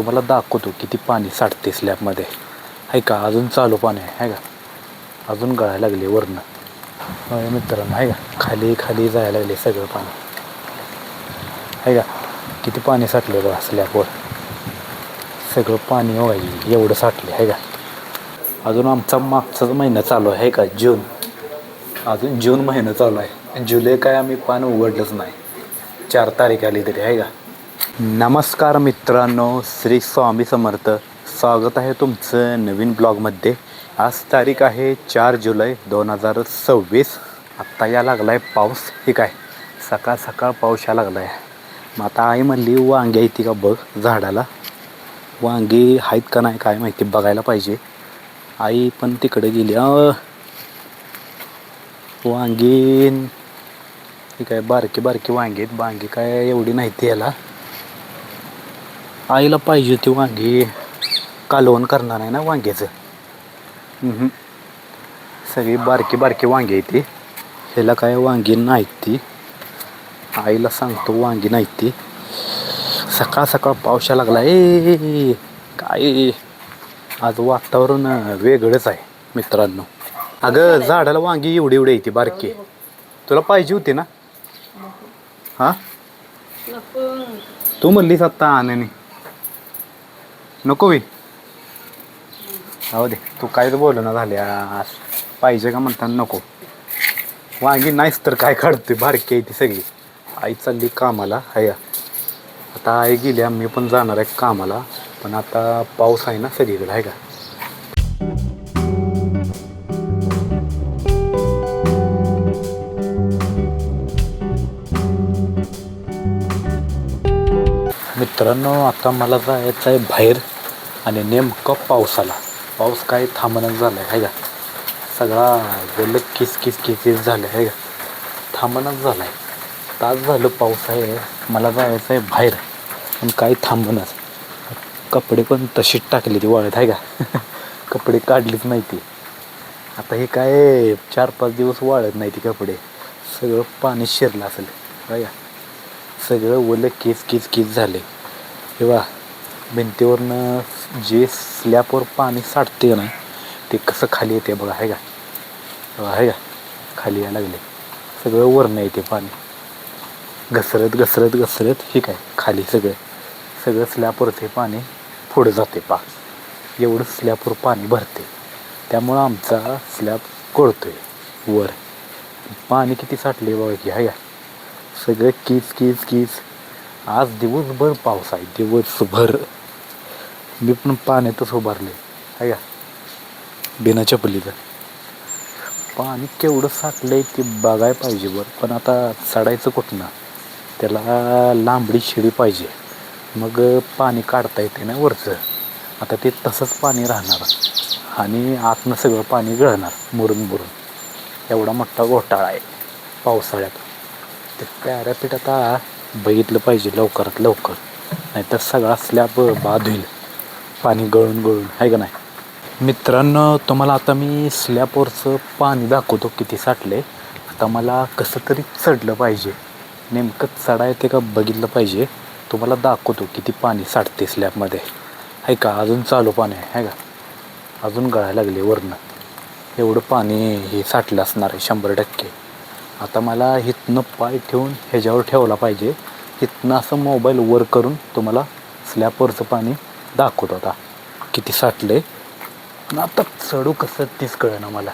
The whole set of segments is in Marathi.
तुम्हाला दाखवतो किती पाणी साठते स्लॅबमध्ये. आहे का अजून चालू पाणी आहे का, अजून गळायला लागले वरनं. होय मित्रांनो, आहे का खाली खाली जायला लागले सगळं पाणी. आहे का किती पाणी साठले बघा स्लॅबवर, सगळं पाणी व्हायचे एवढं साठले. आहे का अजून आमचा मागचाच महिना चालू आहे का, जून. अजून जून महिना चालू आहे, जुलै काय आम्ही पान उघडलंच नाही. 4 तारीख आली तरी. आहे का. नमस्कार मित्रांनो, श्री स्वामी समर्थ. स्वागत आहे तुमचं नवीन ब्लॉगमध्ये. आज तारीख आहे 4 जुलै 2026. आत्ता या लागला आहे पाऊस. ठीक आहे, सकाळ सकाळ पाऊस या लागला आहे. मग आता आई म्हणली वांगी येते का बघ झाडाला, वांगी आहेत का नाही काय माहिती, बघायला पाहिजे. आई पण तिकडे गेली. वांगी ठीक आहे, बारकी बारकी वांगी आहेत. वांगी काय एवढी नाही ती याला, आईला पाहिजे ती वांगी. कालवण करणार आहे ना वांग्याचं. सगळी बारकी बारकी वांगी आहे ती, ह्याला काय वांगी नाहीत ती. आईला सांगतो वांगी नाहीत ती. सकाळ सकाळ पावसा लागला. काय आज वातावरण वेगळंच आहे मित्रांनो. अगं झाडाला वांगी एवढी एवढी येते बारकी, तुला पाहिजे होती ना. हां तू म्हणलीस आत्ता आणाने नको वी. हो दे, तू काहीच बोलणं झाल्या. पाहिजे का म्हणताना नको. वांगी नाहीच तर काय काढते, बारकी आहे ती सगळी. आई चालली कामाला. आहे आता आई गेली, मी पण जाणार आहे कामाला. पण आता पाऊस आहे ना सगळीकडे. आहे का मित्रांनो, आता मला जायचं आहे बाहेर आणि नेमकं पाऊस आला. पाऊस काय थांबणं झालं आहे का, सगळा बोललं किस किस किस झालं आहे का, थांबणंच झालं आहे. तास झालं पाऊस आहे. मला जायचं आहे बाहेर पण काही थांबणंच. कपडे पण तशीच टाकली ती वाळत. आहे का कपडे काढलीच नाही ती. आता हे काय 4-5 दिवस वाळत नाही ती कपडे, सगळं पाणी शिरलं असेल. आहे का सगळं ओलं केस केस केस झाले. हे बा भिंतीवरनं जे स्लॅबवर पाणी साठते ना ते कसं खाली येते बघा. आहे का आहे का खाली यायला लागले, सगळं वरनं येते पाणी घसरत घसरत घसरत. ठीक आहे खाली सगळं स्लॅबवरते पाणी पुढं जाते. एवढं स्लॅबवर पाणी भरते, त्यामुळं आमचा स्लॅब कोळतोय वर. पाणी किती साठले बघा की. आहे का सगळं कीच कीच कीच. आज दिवसभर पाऊस आहे, दिवसभर. मी पण पाण्यातच उभारले. आहे का बिना चपलीचं. पाणी केवढं साठलंय ते बघायला पाहिजे बरं. पण आता चढायचं कुठनं, त्याला लांबडी शिडी पाहिजे, मग पाणी काढता येते ना वरचं. आता ते तसंच पाणी राहणार आणि आतनं सगळं पाणी गळणार मुरून मुरून. एवढा मोठा घोटाळा आहे पावसाळ्यात. ते पॅरापीट आता बघितलं पाहिजे लवकरात लवकर, नाहीतर सगळा स्लॅब बाद होईल पाणी गळून गळून. आहे का नाही मित्रांनो, तुम्हाला आता मी स्लॅबवरचं पाणी दाखवतो किती साठले. आता मला कसं तरी चढलं पाहिजे, नेमकं चढा येते का बघितलं पाहिजे. तुम्हाला दाखवतो किती पाणी साठते स्लॅबमध्ये. आहे का अजून चालू पाणी आहे. आहे का अजून गळायला लागले वरनं. एवढं पाणी हे साठलं असणार आहे 100%. आता मला इथनं पाय ठेवून ह्याच्यावर ठेवला पाहिजे. इथनं असं मोबाईल वर करून तुम्हाला स्लॅबवरचं पाणी दाखवतो आता किती साठलं आहे. आता चढू कसं तीच कळेना मला.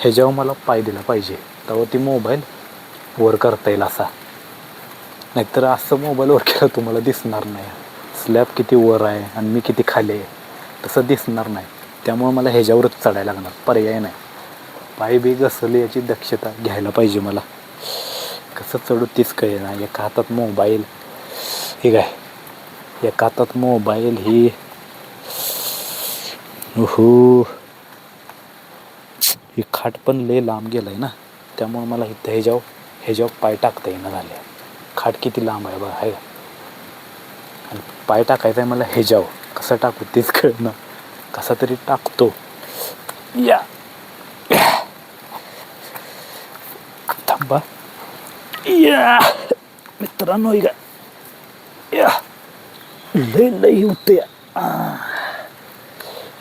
ह्याच्यावर मला पाय दिला पाहिजे, तेव्हा ती मोबाईल वर करता येईल असा. नाहीतर असं मोबाईल वर केलं तुम्हाला दिसणार नाही स्लॅब किती वर आहे आणि मी किती खाली आहे, तसं दिसणार नाही. त्यामुळं मला ह्याच्यावरच चढायला लागणार, पर्याय नाही. पाय बी घसरले याची दक्षता घ्यायला पाहिजे मला. कसं चढू तीच कळेना. एका हातात मोबाईल, हे काय एका हातात मोबाईल ही. हो ही खाट पण लय लांब गेलं आहे ना, त्यामुळं मला इथं ह्याच्यावर पाय टाकता येणं झाले. खाट किती लांब आहे बघा. आहे आणि पाय टाकायचा आहे मला ह्याच्यावर, कसं टाकू तेच कळणं. कसा तरी टाकतो या. थांबा या मित्रांनो. या लय लय होते.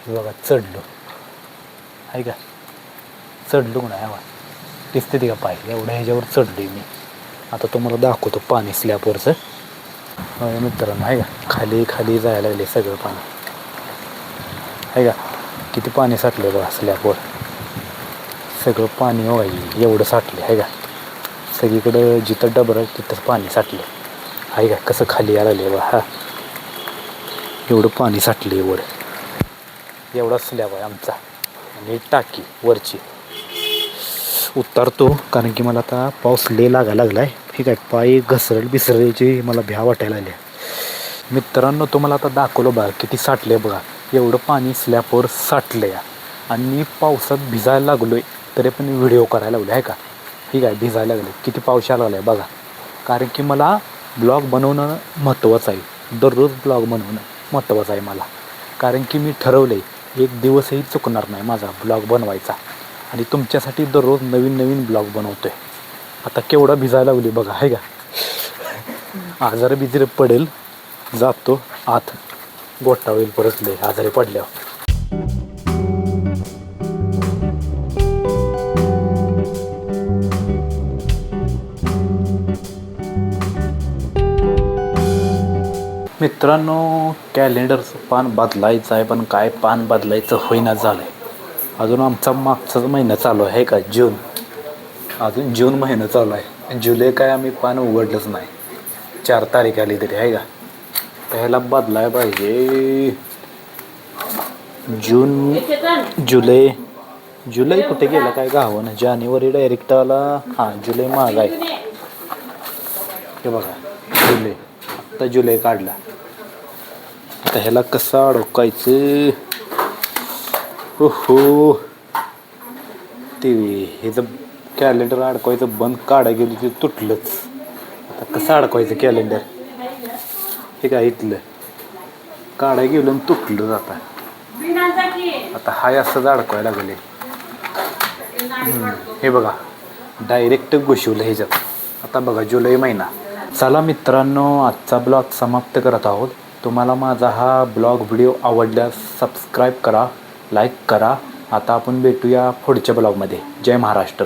बघा चढलो आहे का, चढलो नाही हवा दिसते ती का पाय एवढ्या ह्याच्यावर चढलोय मी. आता तुम्हाला दाखवतो पाणी स्लॅबवरचं. मित्रांनो आहे का, खाली खाली जायला लागले सगळं पाणी आहे का. किती पाणी साठलं बघा स्लॅबवर, सगळं पाणी व्हायचं एवढं साठलं आहे का. सगळीकडं जिथं डबर तिथं पाणी साठलं आहे का. कसं खाली यायला लागले बघा. हा एवढं पाणी साठले वर, एवढा स्लॅब आहे आमचा. आणि टाकी वरची उतारतो कारण की मला आता पाऊस लय लागायला लागला आहे. ठीक आहे, पाय घसरल बिसरायची मला भ्या वाटायला लागली. मित्रांनो तुम्हाला आता दाखवलं बघा किती साठले बघा. एवढं पाणी स्लॅबवर साठलं या. आणि मी पावसात भिजायला लागलो आहे तरी पण व्हिडिओ करायला लागलो आहे का. ठीक आहे, भिजायला लागले किती पाऊस यायला लागला आहे बघा. कारण की मला ब्लॉग बनवणं महत्त्वाचं आहे. दररोज ब्लॉग बनवणं महत्त्वाचं आहे मला. कारण की मी ठरवलं आहे एक दिवसही चुकणार नाही माझा ब्लॉग बनवायचा. आणि तुमच्यासाठी दररोज नवीन नवीन ब्लॉग बनवतो आहे. आता केवढा भिजायला लागली बघा आहे का. आजार बिजर पडेल, जातो आत, गोठा होईल परत लय आजारी पडल्यावर. मित्रांनो कॅलेंडरचं पान बदलायचं आहे पण काय पान बदलायचं होईना झालं आहे. अजून आमचा मागचाच महिना चालू आहे का जून. अजून जून महिना चालू आहे, जुलै काय आम्ही पान उघडलंच नाही. 4 तारीख आली तरी आहे का. त्याला बदलाय पाहिजे. जून जुलै कुठे गेला काय गावानं. जानेवारी डायरेक्ट आला. हां जुलै माग आहे हे बघा. जुलै आत्ता जुलै काढला. आता ह्याला कसं अडकायचं. हो ते ह्याचं कॅलेंडर अडकवायचं बंद काढा गेलं ते तुटलंच. आता कसं अडकवायचं कॅलेंडर हे काय इथलं काढा गेलं आणि तुटलं. आता हाय असंच अडकवायला लागले. हे बघा डायरेक्ट घुसवलं ह्याच्यात. आता बघा जुलै महिना. चला मित्रांनो आजचा ब्लॉग समाप्त करत आहोत. तुम्हाला माझा हा ब्लॉग व्हिडिओ आवडल्यास सबस्क्राईब करा, लाईक करा. आता आपण भेटूया पुढच्या ब्लॉगमध्ये. जय महाराष्ट्र.